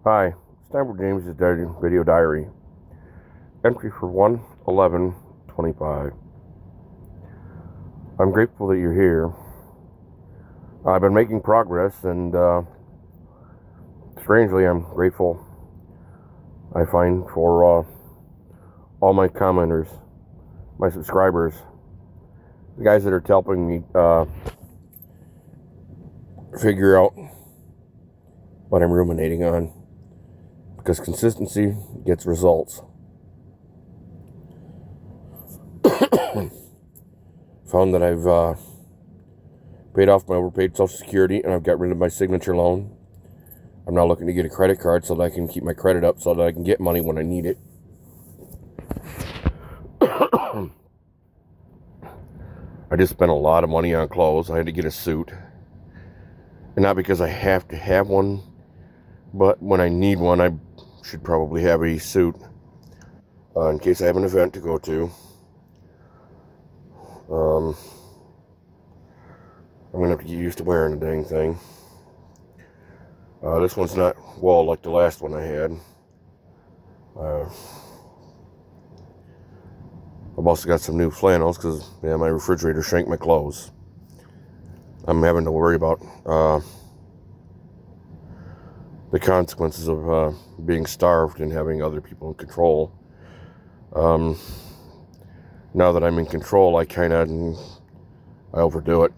Hi, it's time for James's video diary. Entry for 1/11/25. I'm grateful that you're here. I've been making progress, and strangely, I'm grateful, I find, for all my commenters, my subscribers, the guys that are helping me figure out what I'm ruminating on, because consistency gets results. Found that I've paid off my overpaid Social Security, and I've got rid of my signature loan. I'm now looking to get a credit card so that I can keep my credit up so that I can get money when I need it. I just spent a lot of money on clothes. I had to get a suit. And not because I have to have one, but when I need one, I should probably have a suit in case I have an event to go to. I'm going to have to get used to wearing the dang thing. This one's not wool like the last one I had. I've also got some new flannels because my refrigerator shrank my clothes. I'm having to worry about the consequences of being starved and having other people in control. Now that I'm in control, I overdo it.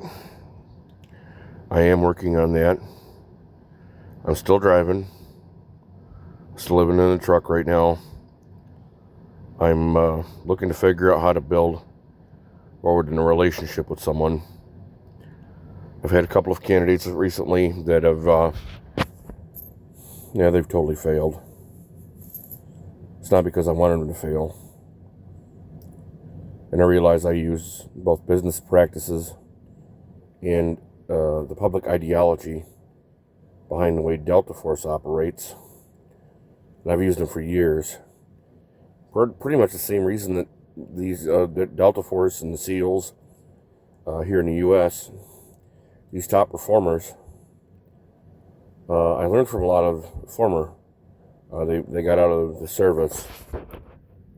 I am working on that. I'm still driving. Still living in a truck right now. I'm looking to figure out how to build forward in a relationship with someone. I've had a couple of candidates recently that have, they've totally failed. It's not because I wanted them to fail. And I realize I use both business practices and the public ideology behind the way Delta Force operates. And I've used them for years. For pretty much the same reason that these the Delta Force and the SEALs here in the U.S., these top performers, I learned from a lot of former, they got out of the service.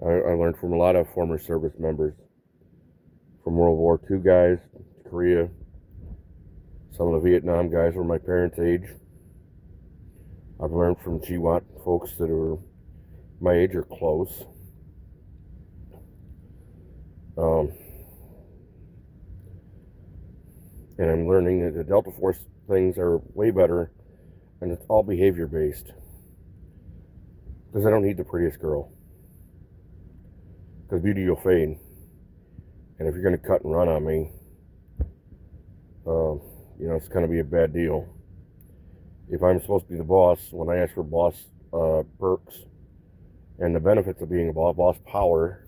I learned from a lot of former service members, from World War II guys to Korea. Some of the Vietnam guys were my parents' age. I've learned from GWAT folks that are my age or close. And I'm learning that the Delta Force things are way better, and it's all behavior based. Because I don't need the prettiest girl. Because beauty will fade. And if you're going to cut and run on me, it's going to be a bad deal. If I'm supposed to be the boss, when I ask for boss perks and the benefits of being a boss power,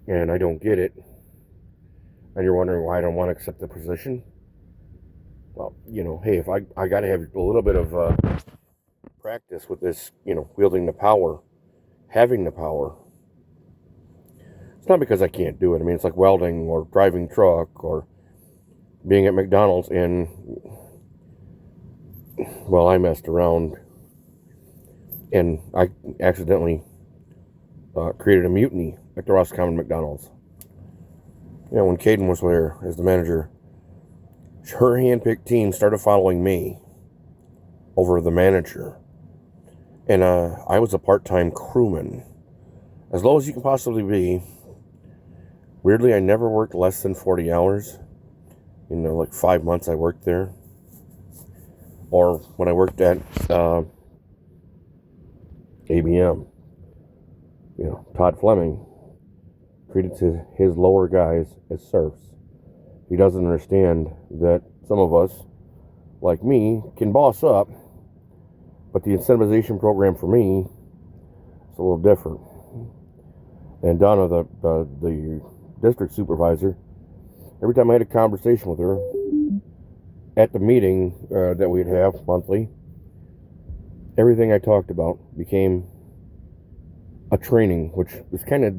and I don't get it, and you're wondering why I don't want to accept the position, well, hey, if I got to have a little bit of practice with this, wielding the power, having the power. It's not because I can't do it. I mean, it's like welding or driving truck or being at McDonald's, and well, I messed around and I accidentally created a mutiny at the Roscommon McDonald's. When Caden was there as the manager, her hand-picked team started following me over the manager. And I was a part-time crewman, as low as you can possibly be. Weirdly, I never worked less than 40 hours. Like 5 months I worked there. Or when I worked at ABM, Todd Fleming treated his lower guys as serfs. He doesn't understand that some of us, like me, can boss up, but the incentivization program for me is a little different. And Donna, the district supervisor, every time I had a conversation with her at the meeting that we'd have monthly, everything I talked about became a training, which was kind of,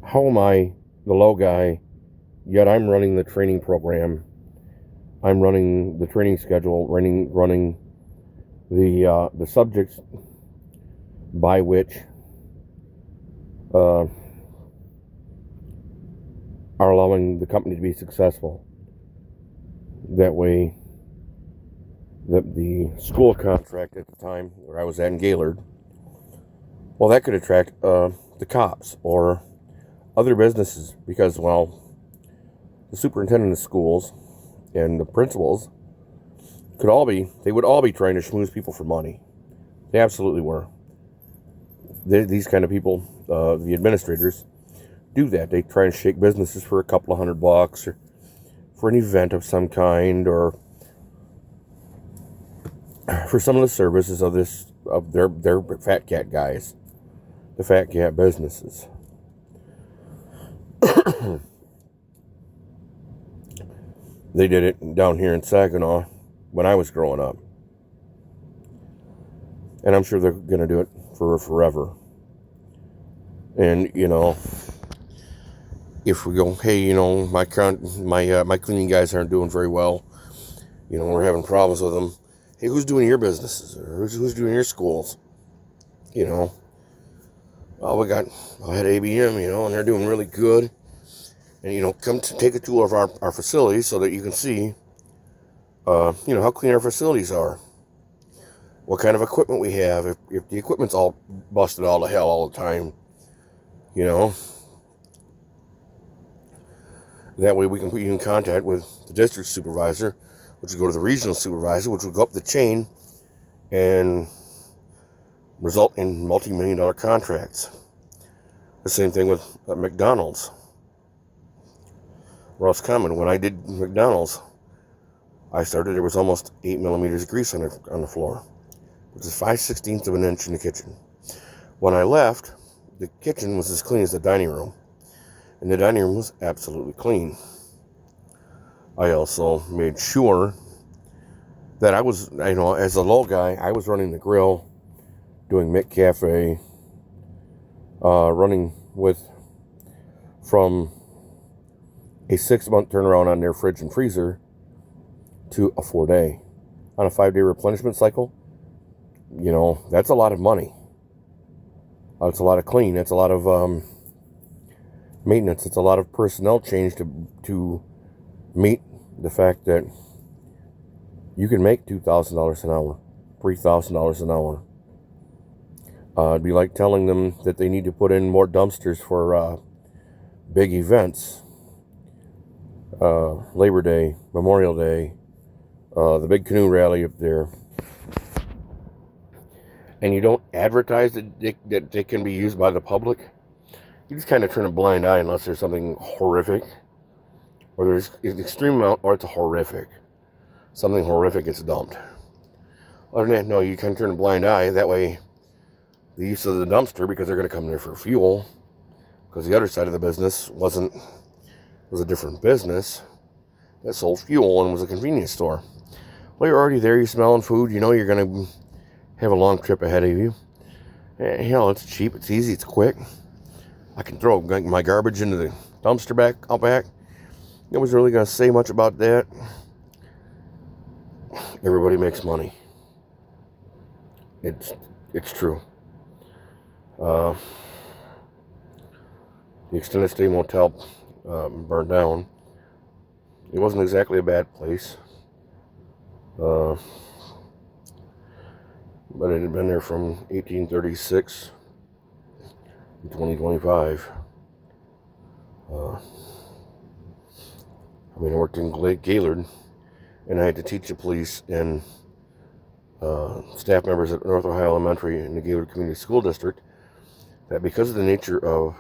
how am I the low guy, yet I'm running the training program, I'm running the training schedule, running the subjects by which are allowing the company to be successful. That way, the school contract at the time where I was at in Gaylord, well, that could attract the cops or other businesses, because, well, the superintendent of schools and the principals they would all be trying to schmooze people for money. They absolutely were. These kind of people, the administrators, do that. They try and shake businesses for a couple of $100 or for an event of some kind, or for some of the services of their fat cat guys, the fat cat businesses. They did it down here in Saginaw when I was growing up. And I'm sure they're going to do it for forever. And, if we go, hey, my cleaning guys aren't doing very well, we're having problems with them. Hey, who's doing your businesses? Or who's doing your schools? Well, I had ABM, and they're doing really good. And, come to take a tour of our facilities so that you can see, how clean our facilities are. What kind of equipment we have. If the equipment's all busted all to hell all the time, that way we can put you in contact with the district supervisor, which would go to the regional supervisor, which would go up the chain and result in multi-million-dollar contracts. The same thing with McDonald's. Ross Common, when I did McDonald's, there was almost 8 millimeters of grease on the floor, which is 5/16 of an inch in the kitchen. When I left, the kitchen was as clean as the dining room, and the dining room was absolutely clean. I also made sure that I was, as a low guy, I was running the grill, doing McCafe, running from a 6-month turnaround on their fridge and freezer to a 4-day. On a 5-day replenishment cycle, that's a lot of money. It's a lot of clean. It's a lot of maintenance. It's a lot of personnel change to meet the fact that you can make $2,000 an hour, $3,000 an hour. It'd be like telling them that they need to put in more dumpsters for big events. Labor Day, Memorial Day, the big canoe rally up there. And you don't advertise that they can be used by the public. You just kind of turn a blind eye unless there's something horrific, or there's an extreme amount, or it's horrific. Something horrific gets dumped. Other than that, no, you kind of turn a blind eye. That way, the use of the dumpster, because they're going to come there for fuel, because the other side of the business was a different business that sold fuel and was a convenience store. Well, you're already there, you're smelling food, you're going to have a long trip ahead of you. It's cheap, it's easy, it's quick. I can throw my garbage into the dumpster out back. Nobody's really going to say much about that. Everybody makes money. It's true. The extended stay motel burned down. It wasn't exactly a bad place. But it had been there from 1836 to 2025. I worked in Gaylord, and I had to teach the police and staff members at North Ohio Elementary in the Gaylord Community School District that because of the nature of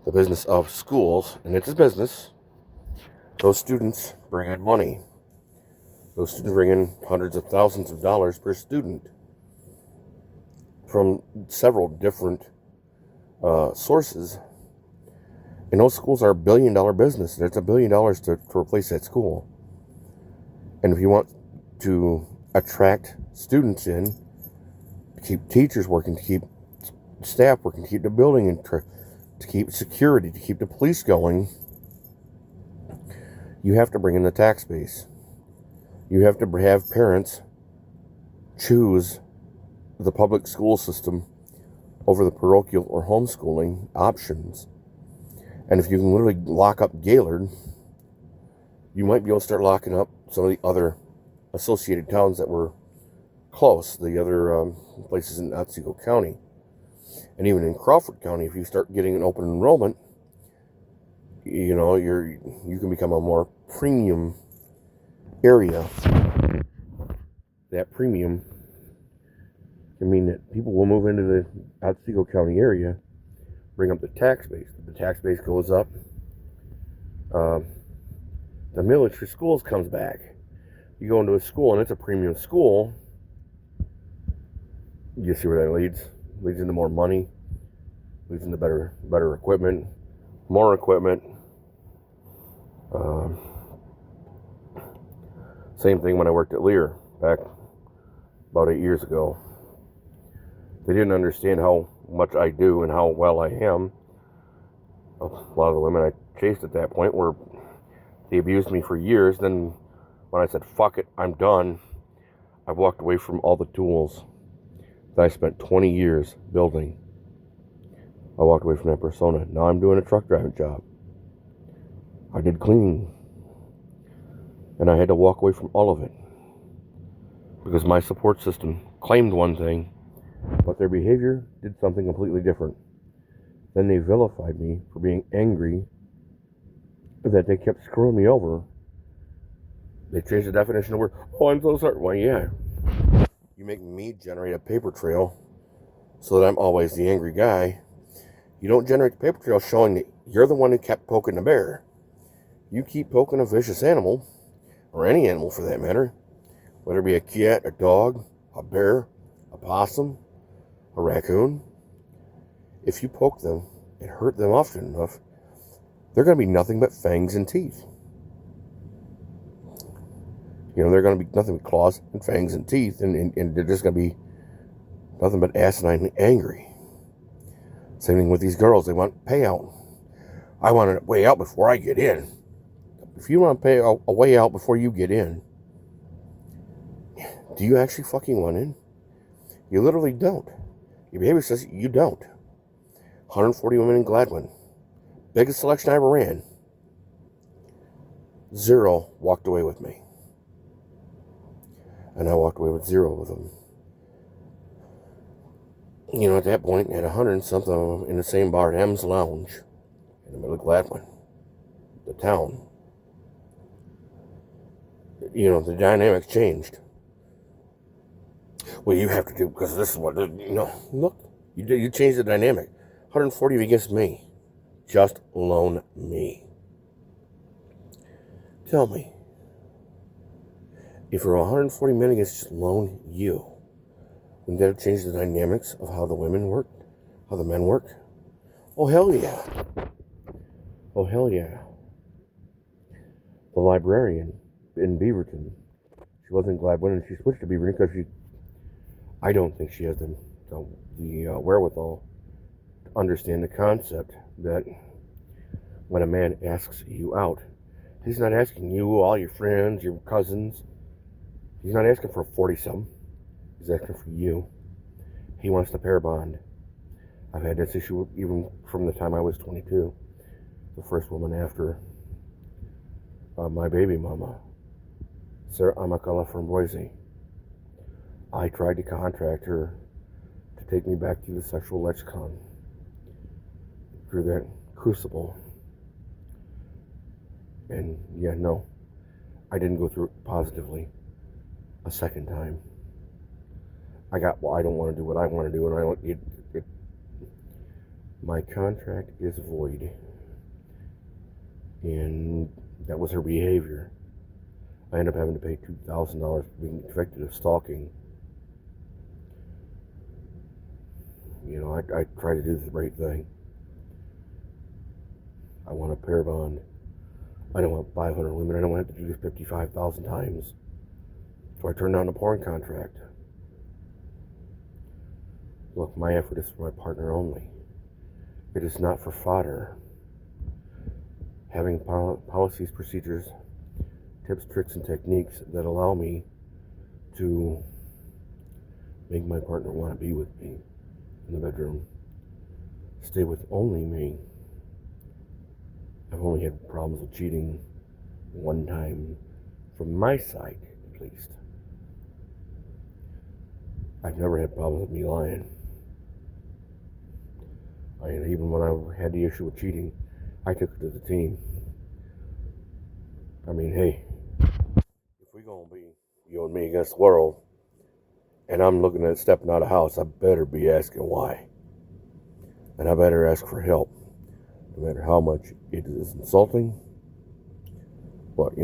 the business of schools, and it's a business, those students bring in money. Those students bring in hundreds of thousands of dollars per student from several different sources. And those schools are $1 billion business. It's $1 billion to replace that school. And if you want to attract students in, to keep teachers working, to keep staff working, to keep the building in, to keep security, to keep the police going, you have to bring in the tax base. You have to have parents choose the public school system over the parochial or homeschooling options. And if you can literally lock up Gaylord, you might be able to start locking up some of the other associated towns that were close, the other places in Otsego County. And even in Crawford County, if you start getting an open enrollment, you know, you can become a more premium area. That premium can mean that people will move into the Otsego County area, bring up the tax base. The tax base goes up. The millage for schools comes back. You go into a school and it's a premium school. You see where that leads? Leads into more money. Leads into better equipment, more equipment. Same thing when I worked at Lear back about 8 years ago. They didn't understand how much I do and how well I am. A lot of the women I chased at that point were, they abused me for years. Then when I said, fuck it, I'm done, I walked away from all the tools that I spent 20 years building. I walked away from that persona. Now I'm doing a truck driving job. I did cleaning. And I had to walk away from all of it. Because my support system claimed one thing, but their behavior did something completely different. Then they vilified me for being angry that they kept screwing me over. They changed the definition of word. Oh, I'm so sorry. Well, yeah. You make me generate a paper trail so that I'm always the angry guy. You don't generate the paper trail showing that you're the one who kept poking the bear. You keep poking a vicious animal, or any animal for that matter, whether it be a cat, a dog, a bear, a possum, a raccoon. If you poke them and hurt them often enough, they're going to be nothing but fangs and teeth. You know, they're going to be nothing but claws and fangs and teeth, and they're just going to be nothing but asinine angry. Same thing with these girls. They want payout. I want a way out before I get in. If you want to pay a way out before you get in, do you actually fucking want in? You literally don't. Your behavior says you don't. 140 women in Gladwin. Biggest selection I ever ran. 0 walked away with me. And I walked away with 0 with them. You know, at that point, at 100 and something of them in the same bar at M's Lounge in the middle of Gladwin, the town. You know, the dynamics changed. Well, you have to do, because this is what, you know, look, you changed the dynamic. 140 against me. Just loan me. Tell me, if there were 140 men against just loan you, wouldn't that have changed the dynamics of how the women work? How the men work? Oh, hell yeah. Oh, hell yeah. The librarian in Beaverton, she was in Gladwin and she switched to Beaverton because I don't think she has the wherewithal to understand the concept that when a man asks you out, he's not asking you, all your friends, your cousins. He's not asking for a 40-some. He's asking for you. He wants the pair bond. I've had this issue even from the time I was 22. The first woman after my baby mama, Sarah Amakala from Boise. I tried to contract her to take me back to the sexual lexicon through that crucible. And yeah, no, I didn't go through it positively a second time. I don't want to do what I want to do, and my contract is void. And that was her behavior. I ended up having to pay $2,000 for being convicted of stalking. You know, I try to do the right thing. I want a pair bond. I don't want 500 women. I don't want to have to do this 55,000 times. So I turned down the porn contract. Look, my effort is for my partner only. It is not for fodder. Having policies, procedures, tips, tricks, and techniques that allow me to make my partner want to be with me in the bedroom, stay with only me. I've only had problems with cheating one time, from my side at least. I've never had problems with me lying. Even when I had the issue with cheating, I took it to the team. I mean, hey, if we're going to be you and me against the world, and I'm looking at stepping out of the house, I better be asking why. And I better ask for help, no matter how much it is insulting. But,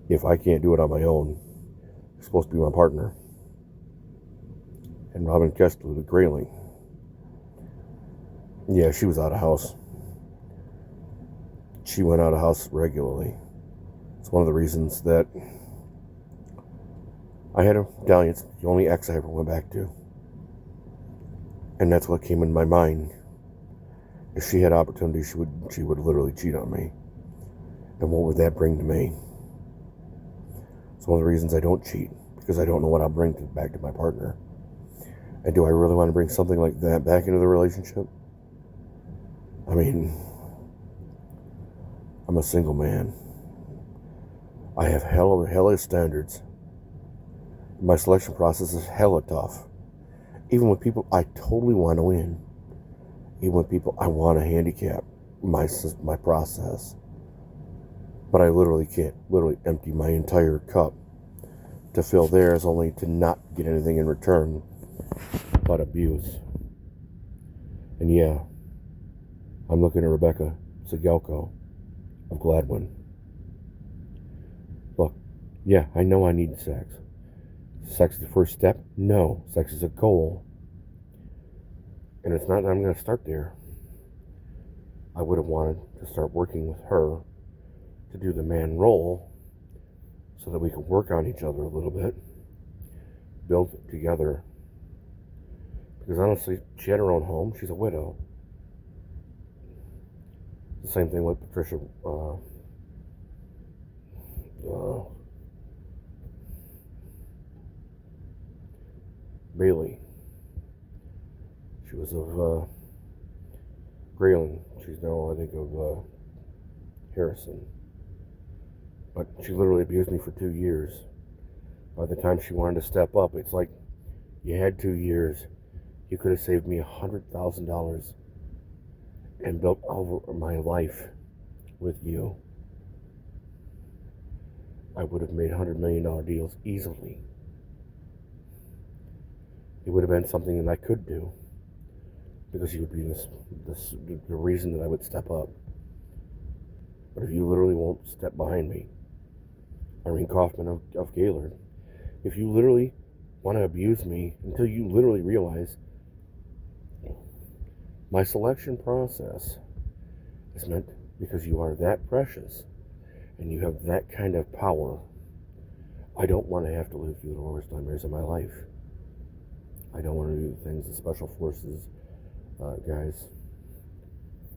if I can't do it on my own, it's supposed to be my partner. And Robin Kessler, the Grayling, yeah, she was out of house. She went out of house regularly. It's one of the reasons that I had a dalliance, the only ex I ever went back to. And that's what came in my mind. If she had opportunity, she would literally cheat on me. And what would that bring to me? It's one of the reasons I don't cheat, because I don't know what I'll bring back to my partner. And do I really want to bring something like that back into the relationship? I mean, I'm a single man. I have hella standards. My selection process is hella tough. Even with people I totally want to win. Even with people I want to handicap my process. But I literally can't empty my entire cup to fill theirs, only to not get anything in return but abuse. And yeah, I'm looking at Rebecca Sigelko of Gladwin. Look, yeah, I know I need sex. Sex is the first step? No, sex is a goal. And it's not that I'm going to start there. I would have wanted to start working with her to do the man role so that we could work on each other a little bit, build together. Because honestly, she had her own home. She's a widow. The same thing with Patricia Bailey. She was of Grayling. She's now, I think, of Harrison. But she literally abused me for 2 years. By the time she wanted to step up, it's like, you had 2 years. You could have saved me $100,000 and built over my life with you. I would have made $100 million deals easily. It would have been something that I could do, because you would be the reason that I would step up. But if you literally won't step behind me, Irene Kaufman of Gaylord, if you literally want to abuse me until you literally realize my selection process is meant because you are that precious and you have that kind of power, I don't want to have to live through the worst nightmares of my life. I don't want to do the things the Special Forces guys,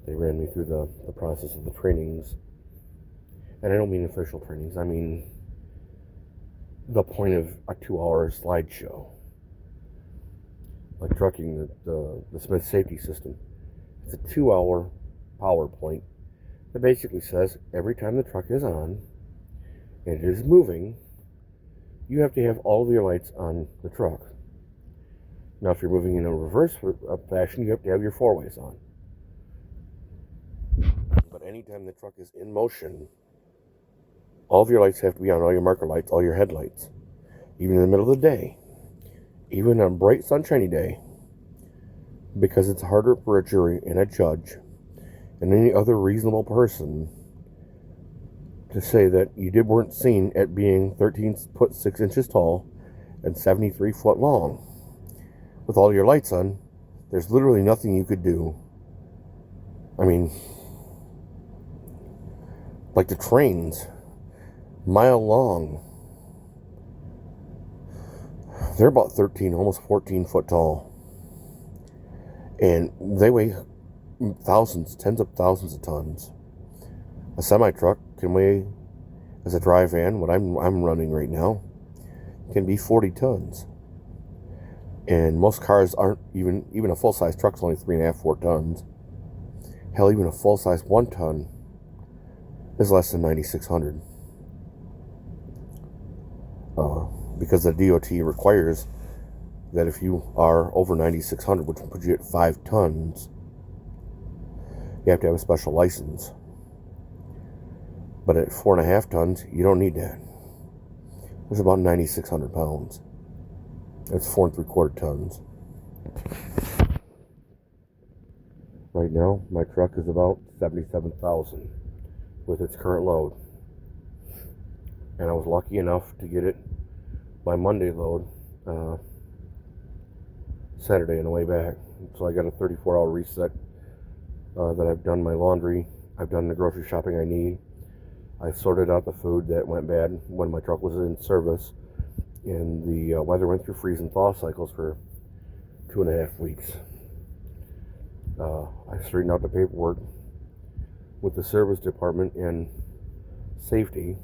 they ran me through the process of the trainings. And I don't mean official trainings, I mean the point of a 2-hour slideshow. Like trucking, the Smith safety system. It's a 2-hour PowerPoint that basically says every time the truck is on and it is moving, you have to have all of your lights on the truck. Now, if you're moving in a reverse fashion, you have to have your 4-ways on. But anytime the truck is in motion, all of your lights have to be on, all your marker lights, all your headlights. Even in the middle of the day. Even on a bright, sunshiny day. Because it's harder for a jury and a judge and any other reasonable person to say that you weren't seen at being 13 foot 6 inches tall and 73 foot long. With all your lights on, there's literally nothing you could do. I mean, like the trains, mile long. They're about 13, almost 14 foot tall. And they weigh thousands, tens of thousands of tons. A semi-truck can weigh, as a dry van, what I'm running right now, can be 40 tons. And most cars aren't even a full-size truck's only 3.5, 4 tons. Hell, even a full-size 1 ton is less than 9,600. Because the DOT requires that if you are over 9,600, which puts you at 5 tons, you have to have a special license. But at 4.5 tons, you don't need that. It's about 9,600 pounds. That's 4 3/4 tons. Right now, my truck is about 77,000 with its current load. And I was lucky enough to get it my Monday load Saturday on the way back. So I got a 34-hour reset that I've done my laundry. I've done the grocery shopping I need. I sorted out the food that went bad when my truck was in service. And the weather went through freeze and thaw cycles for 2.5 weeks. I straightened out the paperwork with the service department and safety.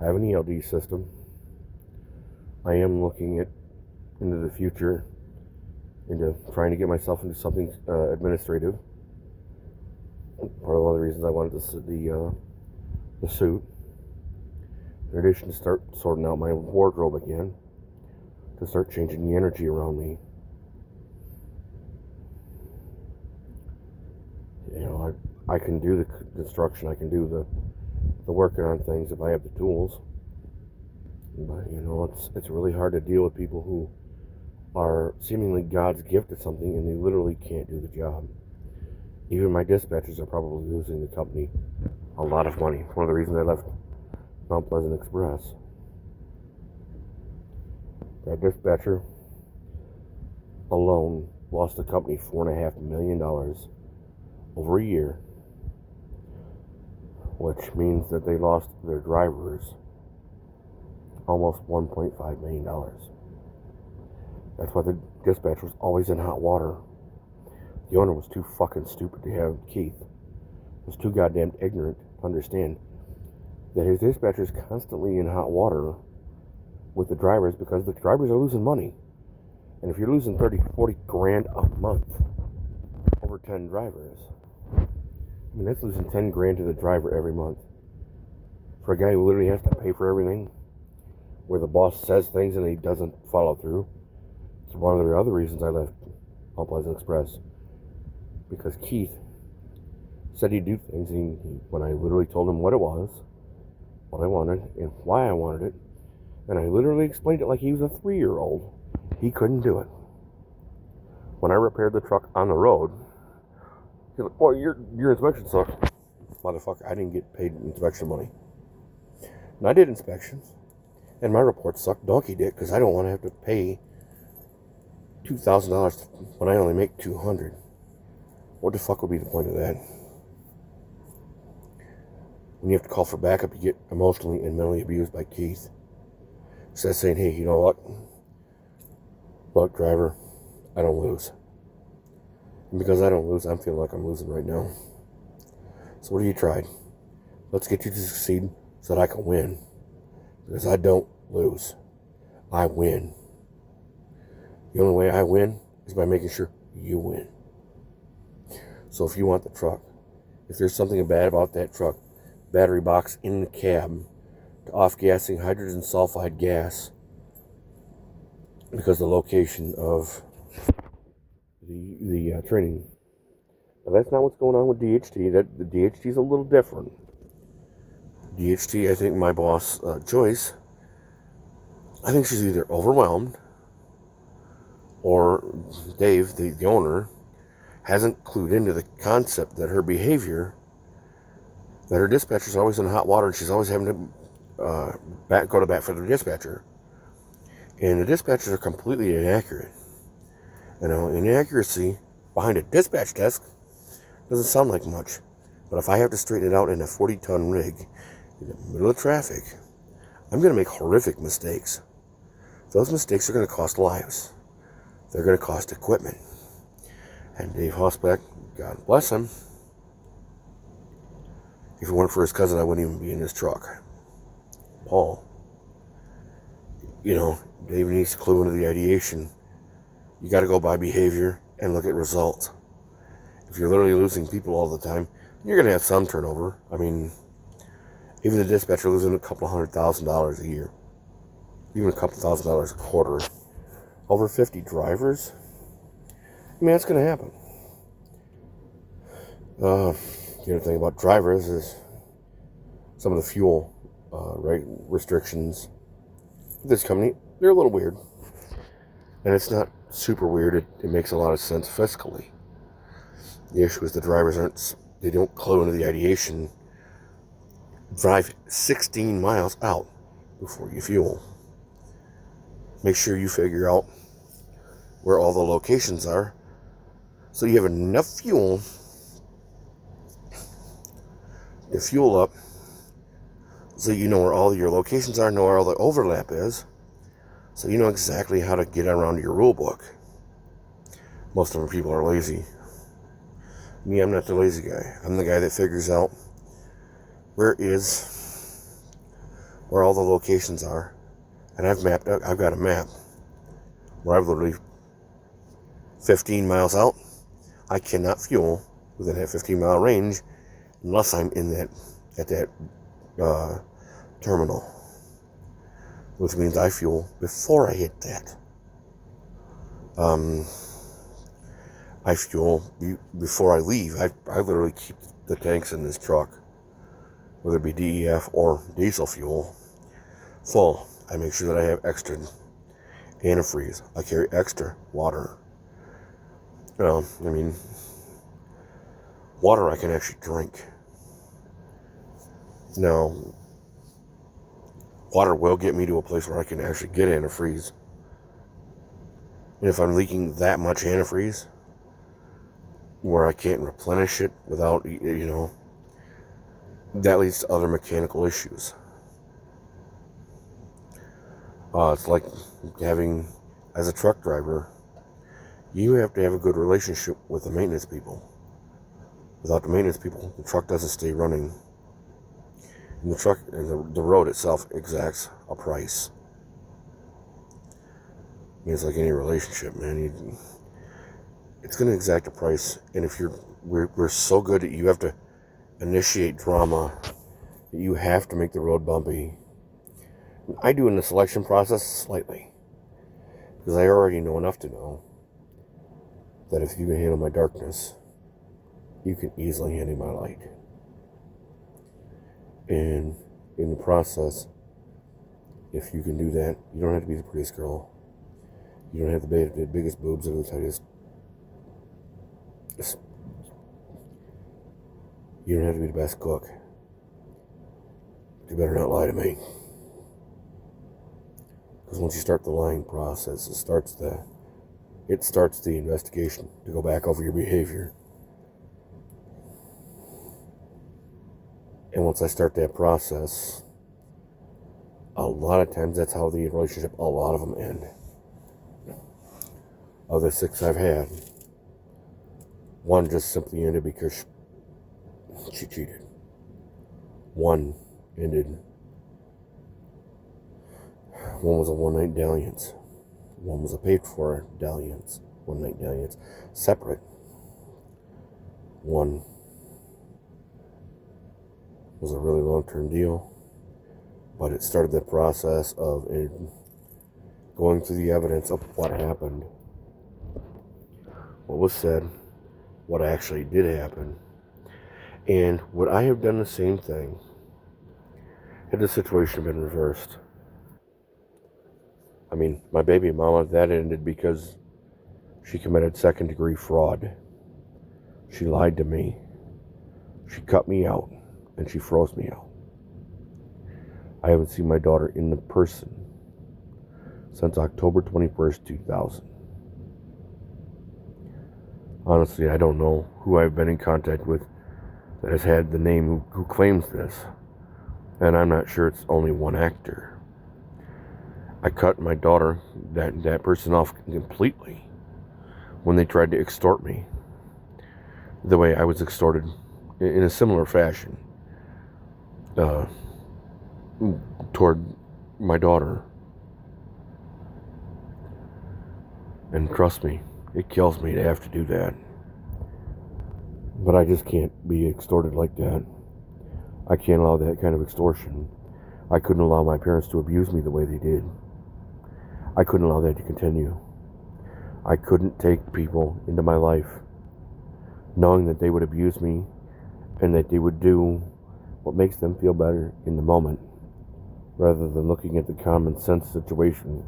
I have an ELD system. I am looking into the future, into trying to get myself into something administrative. Part of one of the reasons I wanted the suit. In addition to start sorting out my wardrobe again, to start changing the energy around me. You know, I can do the construction, I can do the working on things if I have the tools. But, you know, it's really hard to deal with people who are seemingly God's gift at something and they literally can't do the job. Even my dispatchers are probably losing the company a lot of money. One of the reasons I left Mount Pleasant Express. That dispatcher alone lost the company $4.5 million over a year, which means that they lost their drivers almost $1.5 million. That's why the dispatcher was always in hot water. The owner was too fucking stupid to have Keith. Was too goddamn ignorant to understand that his dispatcher is constantly in hot water with the drivers because the drivers are losing money. And if you're losing 30, 40 grand a month over 10 drivers, I mean, that's losing 10 grand to the driver every month. For a guy who literally has to pay for everything, where the boss says things and he doesn't follow through. It's one of the other reasons I left Mount Pleasant Express. Because Keith said he'd do things, and when I literally told him what it was, what I wanted, and why I wanted it, and I literally explained it like he was a 3-year-old, he couldn't do it. When I repaired the truck on the road, he's like, well, your inspection sucked. Motherfucker, I didn't get paid inspection money. And I did inspections, and my report sucked donkey dick, because I don't want to have to pay $2,000 when I only make $200. What the fuck would be the point of that? When you have to call for backup, you get emotionally and mentally abused by Keith. Instead of saying, hey, you know what? Look, driver, I don't lose. And because I don't lose, I'm feeling like I'm losing right now. So what have you tried? Let's get you to succeed so that I can win. Because I don't lose. I win. The only way I win is by making sure you win. So if you want the truck, if there's something bad about that truck, battery box in the cab, to off-gassing hydrogen sulfide gas, because the location of the training. Now that's not what's going on with DHT. The DHT is a little different. DHT, I think my boss, Joyce, I think she's either overwhelmed or Dave, the owner, hasn't clued into the concept that her behavior, that her dispatcher's always in hot water and she's always having to go to bat for the dispatcher. And the dispatchers are completely inaccurate. You know, inaccuracy behind a dispatch desk doesn't sound like much. But if I have to straighten it out in a 40-ton rig in the middle of traffic, I'm going to make horrific mistakes. Those mistakes are going to cost lives. They're going to cost equipment. And Dave Hosbeck, God bless him, if it weren't for his cousin, I wouldn't even be in this truck. Paul. Dave needs to clue into the ideation. You got to go by behavior and look at results. If you're literally losing people all the time, you're going to have some turnover. I mean, even the dispatcher losing a couple $100,000 a year, even a couple $1,000 a quarter. Over 50 drivers? I mean, that's going to happen. The other thing about drivers is some of the fuel restrictions. This company, they're a little weird. And it's not super weird. It makes a lot of sense fiscally. The issue is the drivers they don't clue into the ideation. Drive 16 miles out before you fuel. Make sure you figure out where all the locations are so you have enough fuel to fuel up, so you know where all your locations are, know where all the overlap is, so you know exactly how to get around your rule book. Most of the people are lazy. Me, I'm not the lazy guy. I'm the guy that figures out where all the locations are, and I've got a map where I've literally 15 miles out. I cannot fuel within that 15-mile range unless I'm at that terminal, which means I fuel before I hit that. I fuel before I leave. I literally keep the tanks in this truck, whether it be DEF or diesel fuel, full. I make sure that I have extra antifreeze. I carry extra water. Water I can actually drink. Now, water will get me to a place where I can actually get antifreeze. And if I'm leaking that much antifreeze, where I can't replenish it without, that leads to other mechanical issues. It's like as a truck driver, you have to have a good relationship with the maintenance people. Without the maintenance people, the truck doesn't stay running. And the road itself exacts a price. It's like any relationship, man. It's going to exact a price. And if we're so good that you have to initiate drama, that you have to make the road bumpy. I do in the selection process slightly, because I already know enough to know that if you can handle my darkness, you can easily handle my light. And in the process, if you can do that, you don't have to be the prettiest girl. You don't have to be the biggest boobs or the tightest. You don't have to be the best cook. You better not lie to me. Because once you start the lying process, it starts the investigation to go back over your behavior. And once I start that process, a lot of times that's how the relationship, a lot of them end. Of the 6 I've had, one just simply ended because she cheated. One was a one-night dalliance. One was a paid-for dalliance. One-night dalliance. Separate. One was a really long-term deal, but it started the process of going through the evidence of what happened, what was said, what actually did happen, and would I have done the same thing had the situation been reversed? I mean, my baby mama, that ended because she committed second-degree fraud. She lied to me. She cut me out. And she froze me out. I haven't seen my daughter in the person since October 21st, 2000. Honestly, I don't know who I've been in contact with that has had the name who claims this. And I'm not sure it's only one actor. I cut my daughter, that person, off completely when they tried to extort me. The way I was extorted in a similar fashion. Toward my daughter. And trust me, it kills me to have to do that. But I just can't be extorted like that. I can't allow that kind of extortion. I couldn't allow my parents to abuse me the way they did. I couldn't allow that to continue. I couldn't take people into my life knowing that they would abuse me and that they would do what makes them feel better in the moment rather than looking at the common sense situation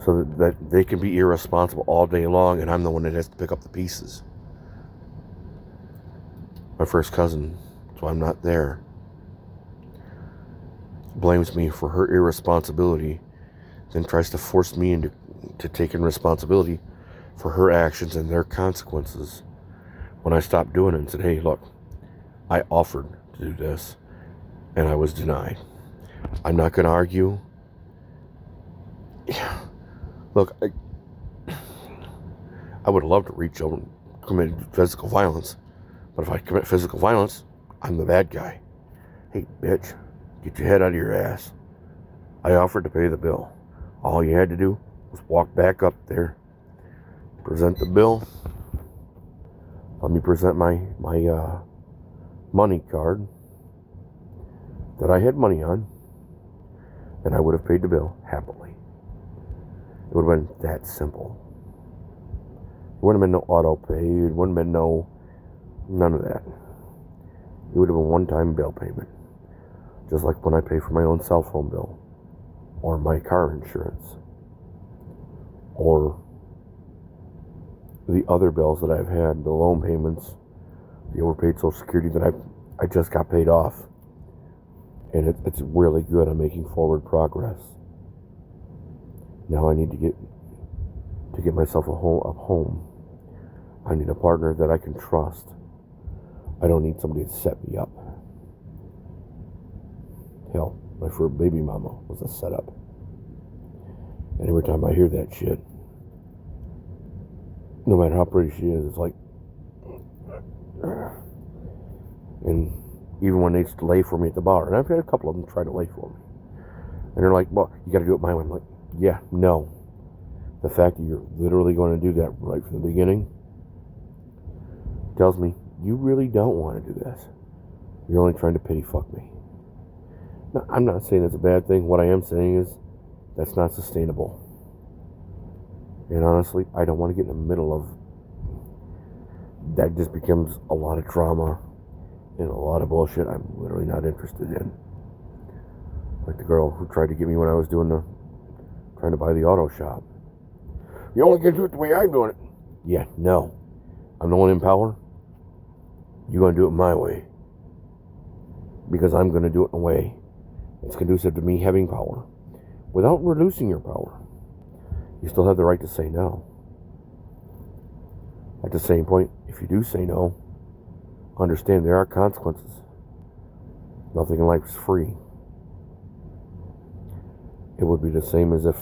so that they can be irresponsible all day long and I'm the one that has to pick up the pieces. My first cousin, so I'm not there, blames me for her irresponsibility, then tries to force me into taking responsibility for her actions and their consequences. When I stopped doing it and said, hey, look, I offered to do this and I was denied. I'm not going to argue. Look, I would love to reach over and commit physical violence, but if I commit physical violence, I'm the bad guy. Hey, bitch, get your head out of your ass. I offered to pay the bill. All you had to do was walk back up there, present the bill. Let me present my money card that I had money on, and I would have paid the bill happily. It would have been that simple. It wouldn't have been no auto pay. It wouldn't have been none of that. It would have been one-time bill payment. Just like when I pay for my own cell phone bill, or my car insurance, or the other bills that I've had, the loan payments, the overpaid Social Security that I just got paid off. And it's really good. I'm making forward progress. Now I need to get myself a home. I need a partner that I can trust. I don't need somebody to set me up. Hell, my first baby mama was a setup. And every time I hear that shit, no matter how pretty she is, it's like, and even when they lay for me at the bar, and I've had a couple of them try to lay for me, and they're like, well, you got to do it my way. I'm like, yeah, no. The fact that you're literally going to do that right from the beginning tells me you really don't want to do this. You're only trying to pity fuck me. Now, I'm not saying it's a bad thing. What I am saying is that's not sustainable. And honestly, I don't want to get in the middle of that. Just becomes a lot of drama and a lot of bullshit I'm literally not interested in. Like the girl who tried to get me when I was trying to buy the auto shop. You only can do it the way I'm doing it. Yeah, no. I'm the one in power. You're going to do it my way. Because I'm going to do it in a way that's conducive to me having power without reducing your power. You still have the right to say no. At the same point, if you do say no, understand there are consequences. Nothing in life is free. It would be the same as if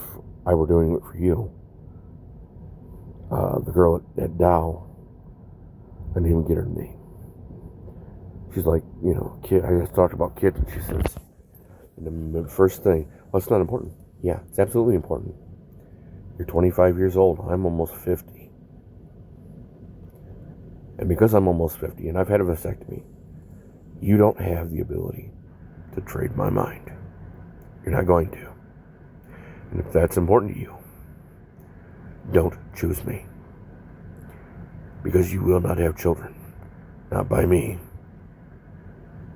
I were doing it for you. The girl at Dow, I didn't even get her name. She's like, kid. I just talked about kids, and she says, the first thing, well, it's not important. Yeah, it's absolutely important. You're 25 years old. I'm almost 50. And because I'm almost 50 and I've had a vasectomy, you don't have the ability to trade my mind. You're not going to. And if that's important to you, don't choose me. Because you will not have children. Not by me.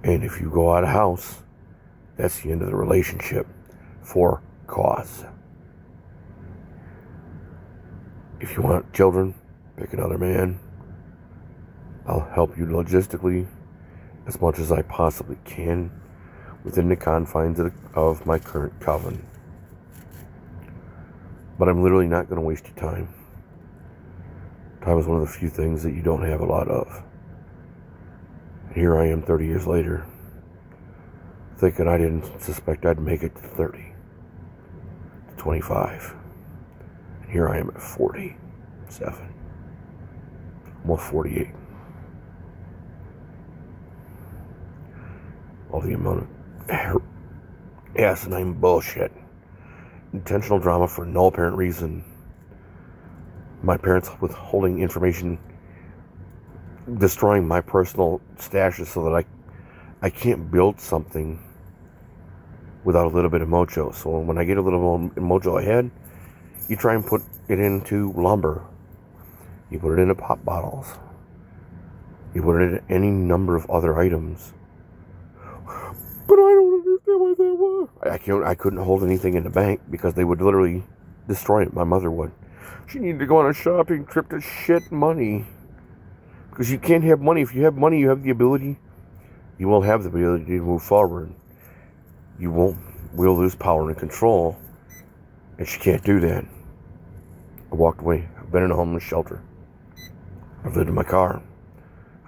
And if you go out of house, that's the end of the relationship for cause. If you want children, pick another man. I'll help you logistically as much as I possibly can within the confines of my current covenant. But I'm literally not going to waste your time. Time is one of the few things that you don't have a lot of. And here I am 30 years later, thinking I didn't suspect I'd make it to 30, to 25. And here I am at 47, almost 48. All the amount of asinine bullshit, intentional drama for no apparent reason, My parents withholding information, destroying my personal stashes so that I can't build something without a little bit of mojo. So when I get a little mojo ahead, you try and put it into lumber. You put it into pop bottles. You put it into any number of other items. But I don't understand why that was. I couldn't hold anything in the bank because they would literally destroy it. My mother would. She needed to go on a shopping trip to shit money. Because you can't have money. If you have money, you have the ability. You will have the ability to move forward. You won't. We'll lose power and control. And she can't do that. I walked away. I've been in a homeless shelter. I've lived in my car.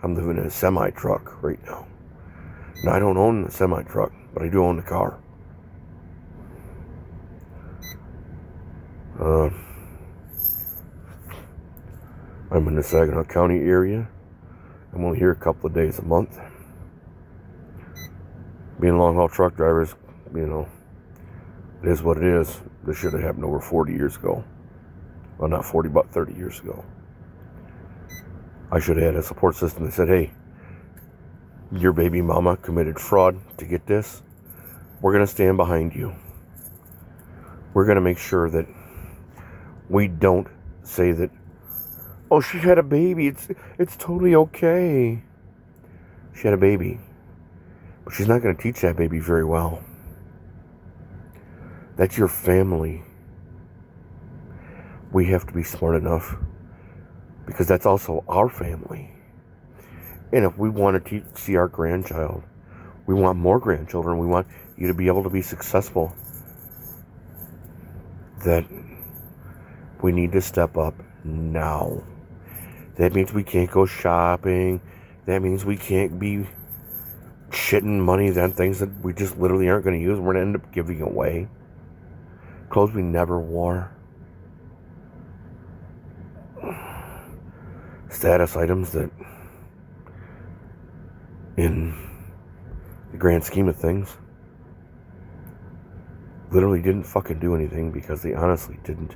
I'm living in a semi-truck right now. Now, I don't own a semi-truck, but I do own the car. I'm in the Saginaw County area. I'm only here a couple of days a month. Being long-haul truck drivers, it is what it is. This should have happened over 40 years ago. Well, not 40, but 30 years ago. I should have had a support system that said, hey, your baby mama committed fraud to get this. We're going to stand behind you. We're going to make sure that we don't say that, oh, she had a baby. It's totally okay. She had a baby. But she's not going to teach that baby very well. That's your family. We have to be smart enough because that's also our family. And if we want to see our grandchild, we want more grandchildren, we want you to be able to be successful, that we need to step up now. That means we can't go shopping. That means we can't be shitting money on things that we just literally aren't going to use. We're going to end up giving away. Clothes we never wore. Status items that, in the grand scheme of things, literally didn't fucking do anything because they honestly didn't.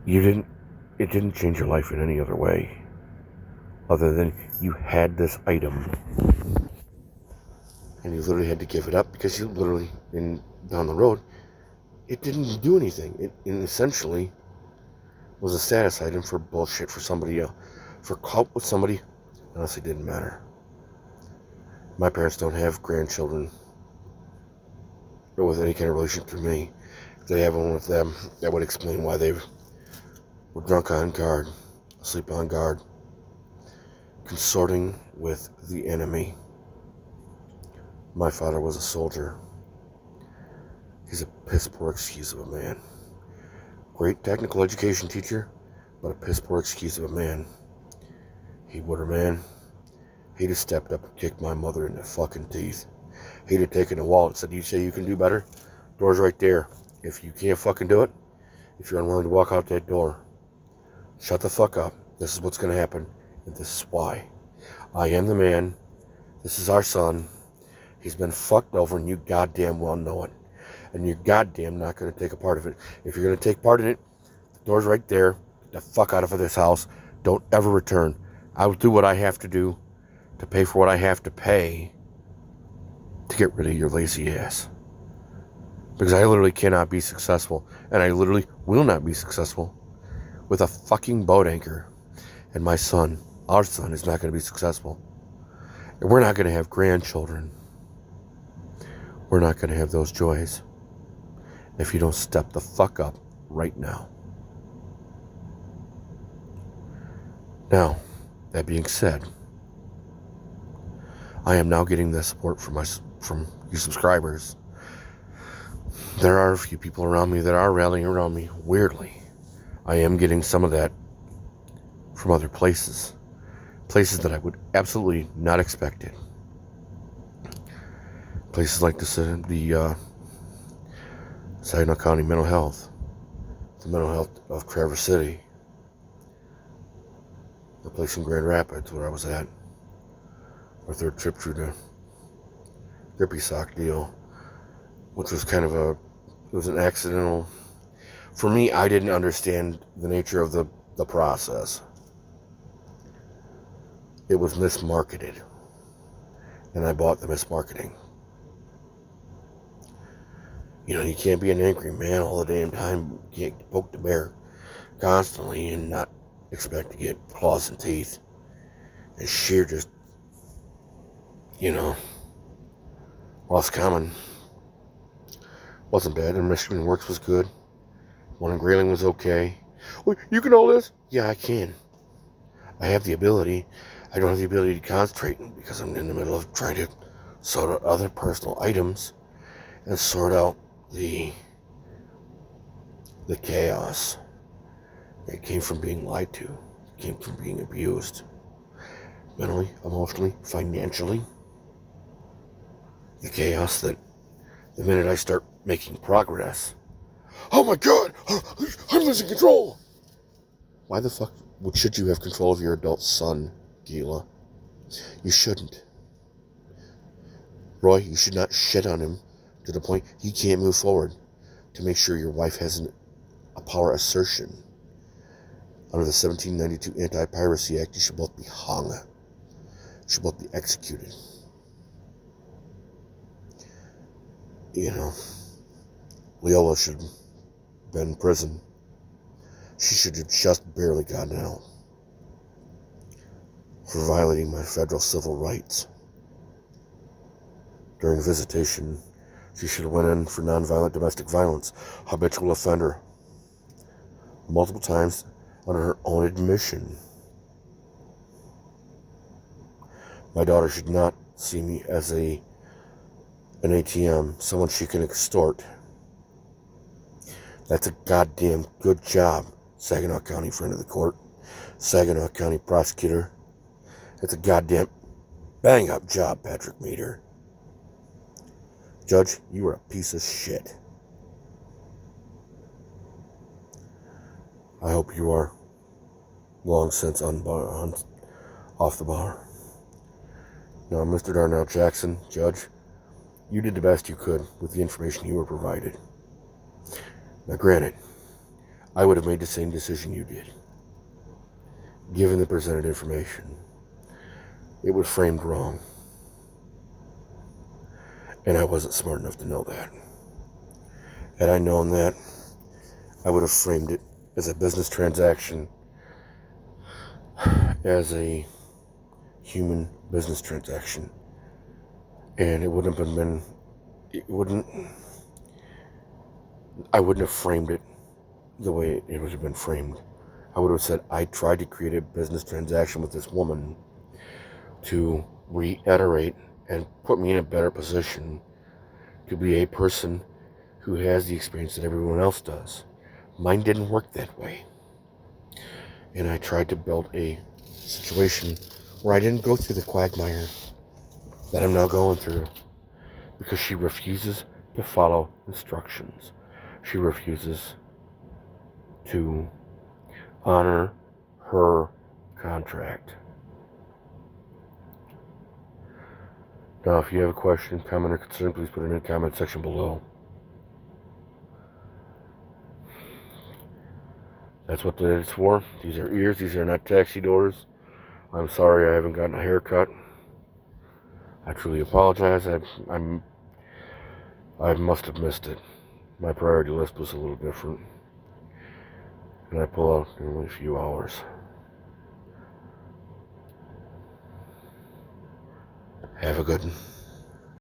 It didn't change your life in any other way other than you had this item and you literally had to give it up because you literally, down the road, it didn't do anything. It essentially was a status item for bullshit for somebody else, for clout with somebody. Honestly, didn't matter. My parents don't have grandchildren or with any kind of relation to me. If they have one with them, that would explain why they were drunk on guard, asleep on guard, consorting with the enemy. My father was a soldier. He's a piss poor excuse of a man. Great technical education teacher, but a piss poor excuse of a man. He'd have stepped up and kicked my mother in the fucking teeth. He'd have taken the wallet and said, you say you can do better? Door's right there. If you can't fucking do it, if you're unwilling to walk out that door, shut the fuck up. This is what's going to happen, and this is why. I am the man. This is our son. He's been fucked over, and you goddamn well know it. And you're goddamn not going to take a part of it. If you're going to take part in it, the door's right there. Get the fuck out of this house. Don't ever return. I will do what I have to do to pay for what I have to pay to get rid of your lazy ass. Because I literally cannot be successful, and I literally will not be successful with a fucking boat anchor. And my son, our son, is not going to be successful. And we're not going to have grandchildren. We're not going to have those joys if you don't step the fuck up right now. Now, that being said, I am now getting the support from you subscribers. There are a few people around me that are rallying around me. Weirdly, I am getting some of that from other places. Places that I would absolutely not expect it. Places like the Saginaw County Mental Health, the mental health of Traverse City, the place in Grand Rapids where I was at, our third trip through the grippy sock deal, which was kind of it was an accidental, For me, I didn't understand the nature of the process. It was mismarketed, and I bought the mismarketing. You know, you can't be an angry man all the damn time. You can't poke the bear constantly and not expect to get claws and teeth. And sheer just, you know, lost common. Wasn't bad. And Michigan Works was good. One in Grayling was okay. Well, you can all this? Yeah, I can. I have the ability. I don't have the ability to concentrate because I'm in the middle of trying to sort out other personal items and sort out the chaos that came from being lied to, came from being abused. Mentally, emotionally, financially. The chaos that the minute I start making progress, oh my God, I'm losing control. Why the fuck should you have control of your adult son, Gila? You shouldn't. Roy, you should not shit on him to the point he can't move forward to make sure your wife has a power assertion. Under the 1792 Anti-Piracy Act, you should both be hung. You should both be executed. You know, Leola should have been in prison. She should have just barely gotten out for violating my federal civil rights. During visitation, she should have went in for nonviolent domestic violence, habitual offender, multiple times under her own admission. My daughter should not see me as an ATM, someone she can extort. That's a goddamn good job, Saginaw County friend of the court, Saginaw County prosecutor. That's a goddamn bang-up job, Patrick Meter. Judge, you are a piece of shit. I hope you are long since off the bar. Now, Mr. Darnell Jackson, Judge, you did the best you could with the information you were provided. Now, granted, I would have made the same decision you did, given the presented information. It was framed wrong, and I wasn't smart enough to know that. Had I known that, I would have framed it as a business transaction, as a human business transaction, and I wouldn't have framed it the way it would have been framed. I would have said, I tried to create a business transaction with this woman to reiterate and put me in a better position to be a person who has the experience that everyone else does. Mine didn't work that way. And I tried to build a situation where I didn't go through the quagmire that I'm now going through, because she refuses to follow instructions. She refuses to honor her contract. Now, if you have a question, comment, or concern, please put it in the comment section below. That's what it's for. These are ears. These are not taxi doors. I'm sorry I haven't gotten a haircut. I truly apologize. I must have missed it. My priority list was a little different. And I pull out in only a few hours. Have a good one.